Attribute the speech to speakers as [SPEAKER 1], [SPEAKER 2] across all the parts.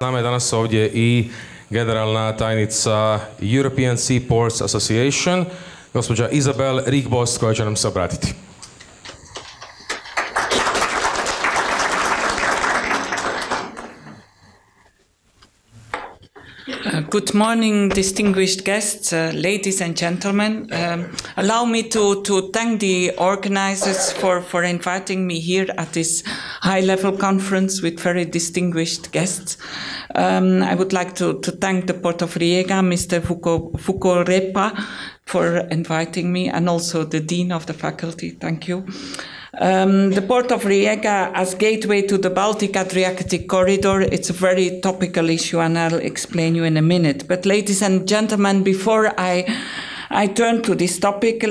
[SPEAKER 1] Nama je danas ovdje i generalna tajnica European Seaports Association, gospođa Isabelle Rykbost, koja će nam se obratiti.
[SPEAKER 2] Good morning, distinguished guests, ladies and gentlemen. Allow me to thank the organizers for inviting me here at this high-level conference with very distinguished guests. I would like to thank the Port of Rijeka, Mr. Fukorepa, for inviting me, and also the Dean of the Faculty. Thank you. The Port of Rijeka as gateway to the Baltic-Adriatic corridor, it's a very topical issue, and I'll explain you in a minute. But ladies and gentlemen, before I turn to this topic,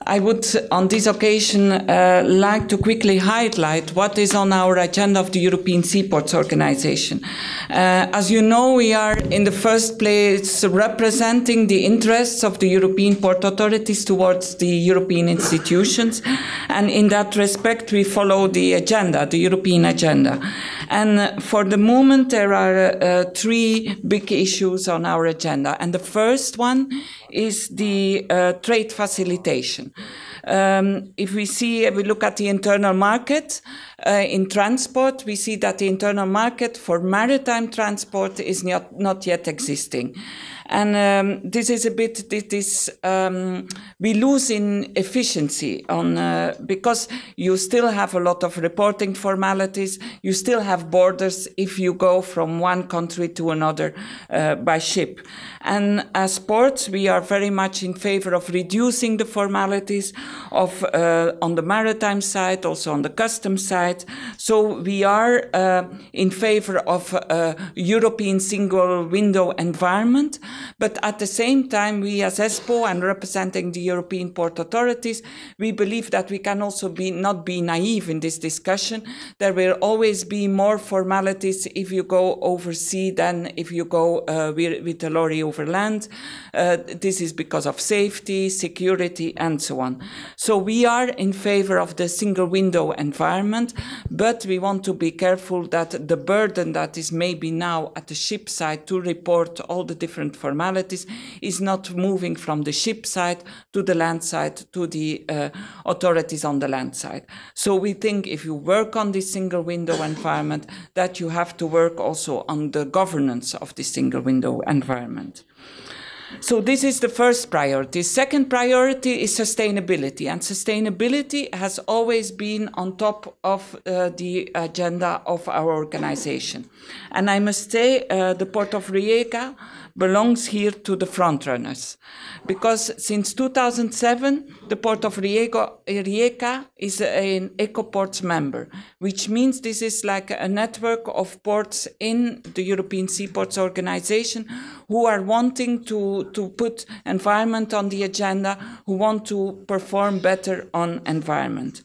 [SPEAKER 2] I would, on this occasion, like to quickly highlight what is on our agenda of the European Seaports Organization. As you know, we are in the first place representing the interests of the European port authorities towards the European institutions, and in that respect we follow the agenda, the European agenda. And for the moment there are three big issues on our agenda, and the first one is the trade facilitation. If we look at the internal market in transport, we see that the internal market for maritime transport is not yet existing. And this is a bit, we lose in efficiency because you still have a lot of reporting formalities, you still have borders if you go from one country to another by ship. And as ports, we are very much in favor of reducing the formalities on the maritime side, also on the customs side. So we are in favor of a European single window environment. But at the same time, we as ESPO and representing the European port authorities, we believe that we can also not be naive in this discussion. There will always be more formalities if you go overseas than if you go with a lorry over land. This is because of safety, security, and so on. So we are in favor of the single window environment, but we want to be careful that the burden that is maybe now at the ship side to report all the different formalities is not moving from the ship side to the land side to the authorities on the land side. So we think if you work on this single window environment, that you have to work also on the governance of the single window environment. So this is the first priority. Second priority is sustainability, and sustainability has always been on top of the agenda of our organization. And I must say the Port of Rijeka belongs here to the frontrunners, because since 2007 the Port of Rijeka is an EcoPorts member, which means this is like a network of ports in the European Seaports Organization who are wanting to put environment on the agenda, who want to perform better on environment.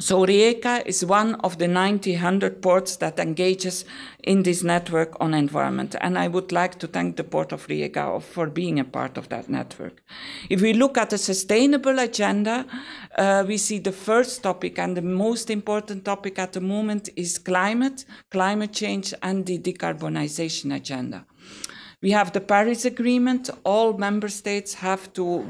[SPEAKER 2] So Rijeka is one of the 100 ports that engages in this network on environment. And I would like to thank the Port of Rijeka for being a part of that network. If we look at the sustainable agenda, we see the first topic and the most important topic at the moment is climate change, and the decarbonization agenda. We have the Paris Agreement. All member states have to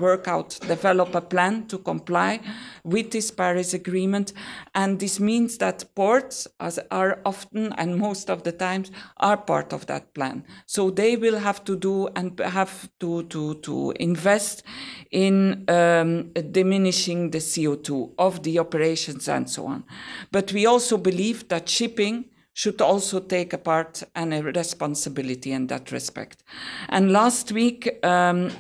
[SPEAKER 2] develop a plan to comply with this Paris Agreement. And this means that ports are often and most of the times are part of that plan. So they will have to do and have to invest in diminishing the CO2 of the operations and so on. But we also believe that shipping should also take a part and a responsibility in that respect. And last week there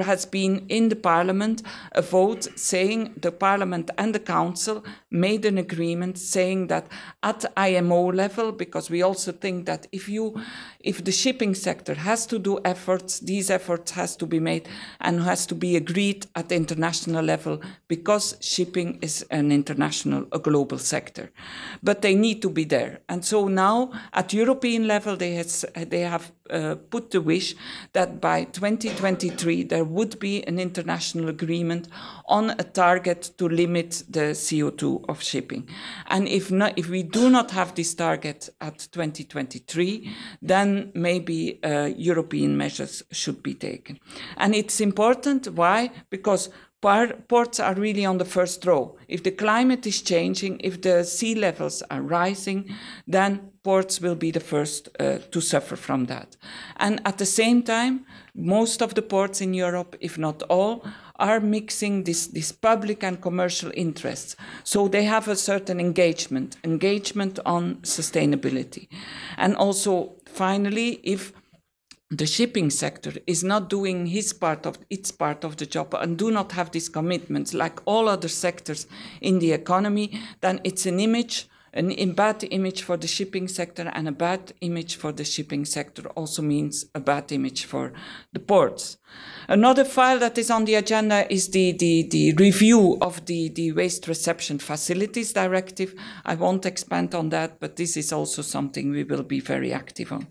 [SPEAKER 2] has been in the Parliament a vote saying the Parliament and the Council made an agreement saying that at IMO level, because we also think that if the shipping sector has to do efforts, these efforts has to be made and has to be agreed at the international level, because shipping is a global sector. But they need to be there. And so now at European level, they have put the wish that by 2023 there would be an international agreement on a target to limit the CO2 of shipping. And if we do not have this target at 2023, then maybe European measures should be taken. And it's important. Why? Because ports are really on the first row. If the climate is changing, if the sea levels are rising, then ports will be the first to suffer from that. And at the same time, most of the ports in Europe, if not all, are mixing this public and commercial interests. So they have a certain engagement on sustainability. And also, finally, if the shipping sector is not doing its part of the job and do not have these commitments like all other sectors in the economy, then it's a bad image for the shipping sector, and a bad image for the shipping sector also means a bad image for the ports. Another file that is on the agenda is the review of the Waste Reception Facilities Directive. I won't expand on that, but this is also something we will be very active on.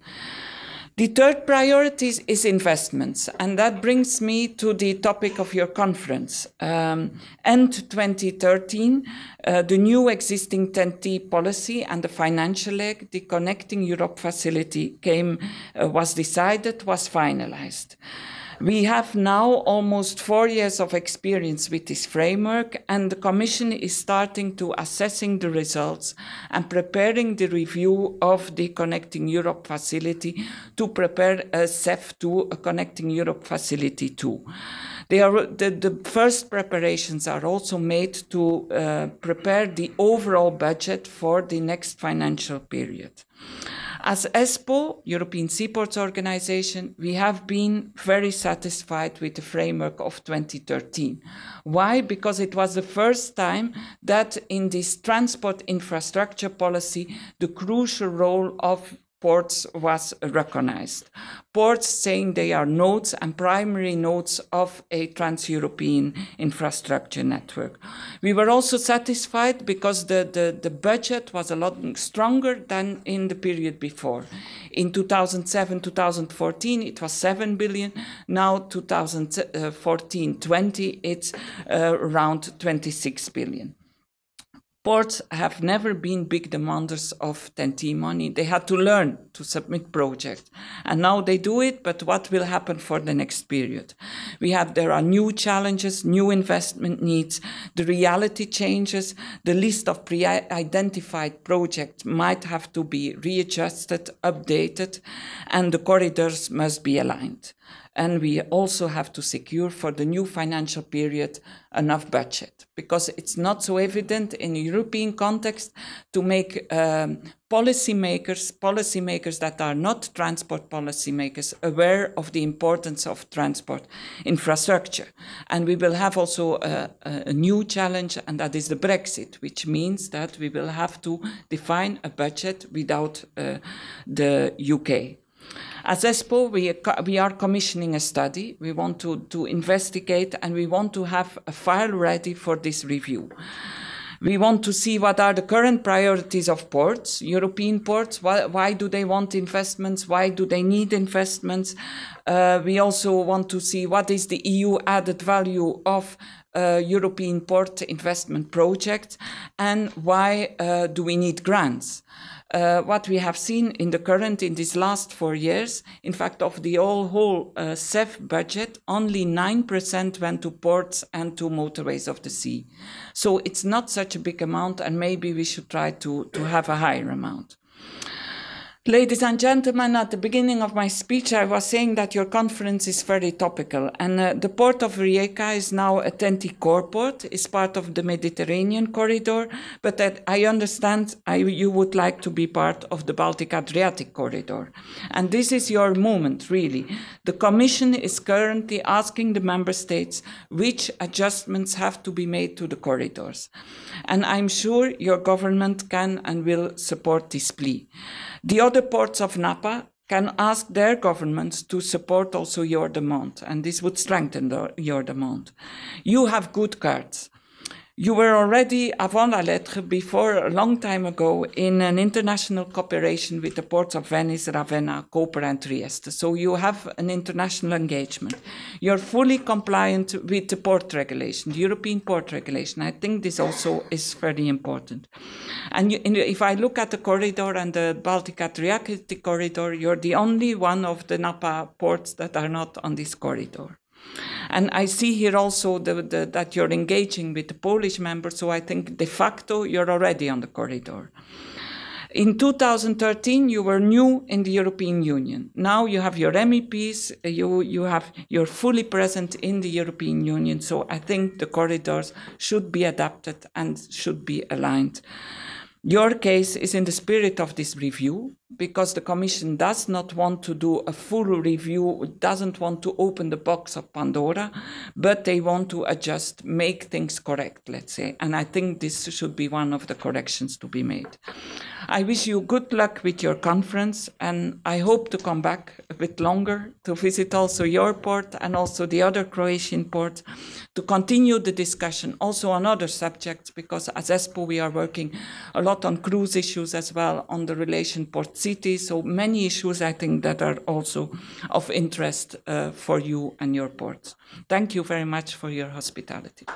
[SPEAKER 2] The third priority is investments, and that brings me to the topic of your conference. End 2013, the new existing TEN-T policy and the financial leg, the Connecting Europe facility was decided, was finalized. We have now almost 4 years of experience with this framework, and the Commission is starting to assessing the results and preparing the review of the Connecting Europe facility to prepare a CEF2, a Connecting Europe facility 2. The first preparations are also made to prepare the overall budget for the next financial period. As ESPO, European Seaports Organization, we have been very satisfied with the framework of 2013. Why? Because it was the first time that in this transport infrastructure policy, the crucial role of ports was recognized. Ports saying they are nodes and primary nodes of a trans-European infrastructure network. We were also satisfied because the budget was a lot stronger than in the period before. In 2007-2014, it was 7 billion. Now 2014-20, it's around 26 billion. Ports have never been big demanders of TEN-T money. They had to learn to submit projects. And now they do it, but what will happen for the next period? There are new challenges, new investment needs, the reality changes, the list of pre-identified projects might have to be readjusted, updated, and the corridors must be aligned. And we also have to secure for the new financial period enough budget, because it's not so evident in a European context to make policymakers that are not transport policymakers aware of the importance of transport infrastructure. And we will have also a new challenge, and that is the Brexit, which means that we will have to define a budget without the UK. As ESPO, we are commissioning a study. We want to investigate, and we want to have a file ready for this review. We want to see what are the current priorities of ports, European ports. Why do they want investments? Why do they need investments? We also want to see what is the EU added value of European port investment projects, and why do we need grants? What we have seen in these last 4 years, in fact, of the whole CEF budget, only 9% went to ports and to motorways of the sea. So it's not such a big amount, and maybe we should try to have a higher amount. Ladies and gentlemen, at the beginning of my speech, I was saying that your conference is very topical, and the port of Rijeka is now a TEN-T core port, is part of the Mediterranean corridor, but that I understand you would like to be part of the Baltic-Adriatic corridor. And this is your moment, really. The Commission is currently asking the member states which adjustments have to be made to the corridors. And I'm sure your government can and will support this plea. The other ports of Napa can ask their governments to support also your demand, and this would strengthen your demand. You have good cards. You were already avant la lettre before a long time ago in an international cooperation with the ports of Venice, Ravenna, Koper and Trieste. So you have an international engagement. You're fully compliant with the port regulation, the European port regulation. I think this also is very important. And if I look at the corridor and the Baltic-Adriatic corridor, you're the only one of the Napa ports that are not on this corridor. And I see here also that you're engaging with the Polish members, so I think de facto you're already on the corridor. In 2013, you were new in the European Union. Now you have your MEPs, you're fully present in the European Union, so I think the corridors should be adapted and should be aligned. Your case is in the spirit of this review, because the Commission does not want to do a full review, doesn't want to open the box of Pandora, but they want to adjust, make things correct, let's say. And I think this should be one of the corrections to be made. I wish you good luck with your conference, and I hope to come back a bit longer to visit also your port and also the other Croatian ports to continue the discussion also on other subjects, because as ESPO we are working a lot on cruise issues as well, on the relation port-city, so many issues I think that are also of interest for you and your ports. Thank you very much for your hospitality.